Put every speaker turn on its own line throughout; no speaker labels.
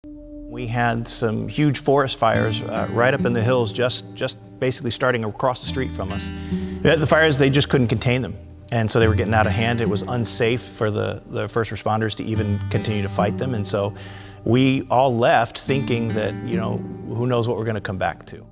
We had some huge forest fires right up in the hills, just basically starting across the street from us. The fires, they just couldn't contain them. And so they were getting out of hand. It was unsafe for the first responders to even continue to fight them. And so we all left thinking that, who knows what we're going to come back to.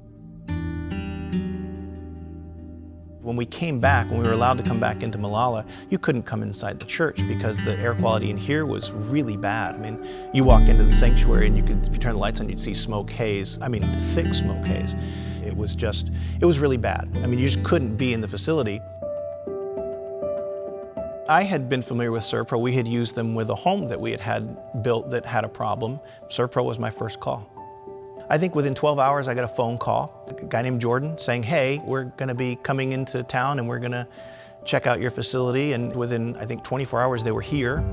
When we came back, when we were allowed to come back into Malala, you couldn't come inside the church because the air quality in here was really bad. I mean, you walk into the sanctuary and if you turn the lights on, you'd see smoke haze. I mean, thick smoke haze. It was really bad. I mean, you just couldn't be in the facility. I had been familiar with SERVPRO. We had used them with a home that we had built that had a problem. SERVPRO was my first call. I think within 12 hours, I got a phone call, a guy named Jordan saying, hey, we're gonna be coming into town and we're gonna check out your facility. And within, I think, 24 hours, they were here.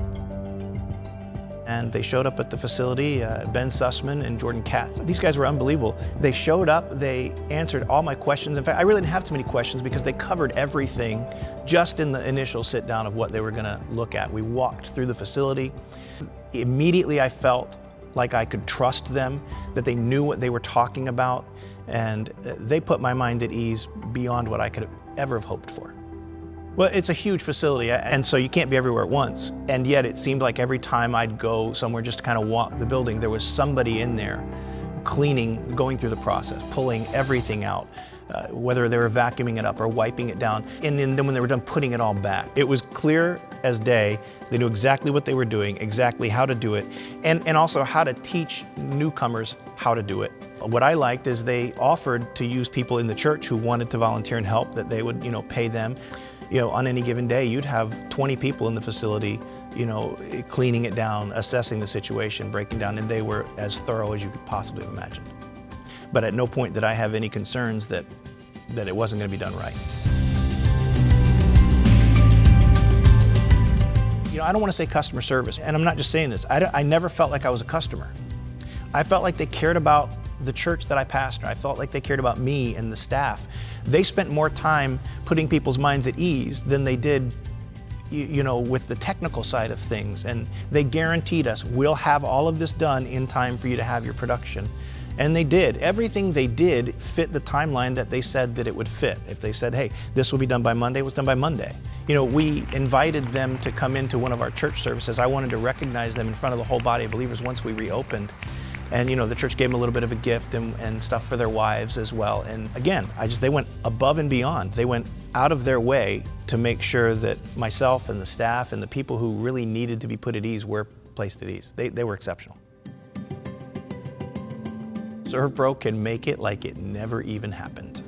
And they showed up at the facility, Ben Sussman and Jordan Katz. These guys were unbelievable. They showed up, they answered all my questions. In fact, I really didn't have too many questions because they covered everything just in the initial sit down of what they were gonna look at. We walked through the facility. Immediately I felt like I could trust them, that they knew what they were talking about, and they put my mind at ease beyond what I could ever have hoped for. Well, it's a huge facility, and so you can't be everywhere at once, and yet it seemed like every time I'd go somewhere just to kind of walk the building, there was somebody in there cleaning, going through the process, pulling everything out, whether they were vacuuming it up or wiping it down, and then when they were done, putting it all back. It was clear as day. They knew exactly what they were doing, exactly how to do it, and also how to teach newcomers how to do it. What I liked is they offered to use people in the church who wanted to volunteer and help, that they would, pay them. On any given day, you'd have 20 people in the facility, cleaning it down, assessing the situation, breaking down, and they were as thorough as you could possibly have imagined. But at no point did I have any concerns that it wasn't going to be done right. I don't want to say customer service, and I'm not just saying this. I never felt like I was a customer. I felt like they cared about the church that I pastor. I felt like they cared about me and the staff. They spent more time putting people's minds at ease than they did with the technical side of things. And they guaranteed us, we'll have all of this done in time for you to have your production. And they did. Everything they did fit the timeline that they said that it would fit. If they said, hey, this will be done by Monday, it was done by Monday. We invited them to come into one of our church services. I wanted to recognize them in front of the whole body of believers once we reopened. And the church gave them a little bit of a gift and stuff for their wives as well. And again, they went above and beyond. They went out of their way to make sure that myself and the staff and the people who really needed to be put at ease were placed at ease. They were exceptional. SERVPRO can make it like it never even happened.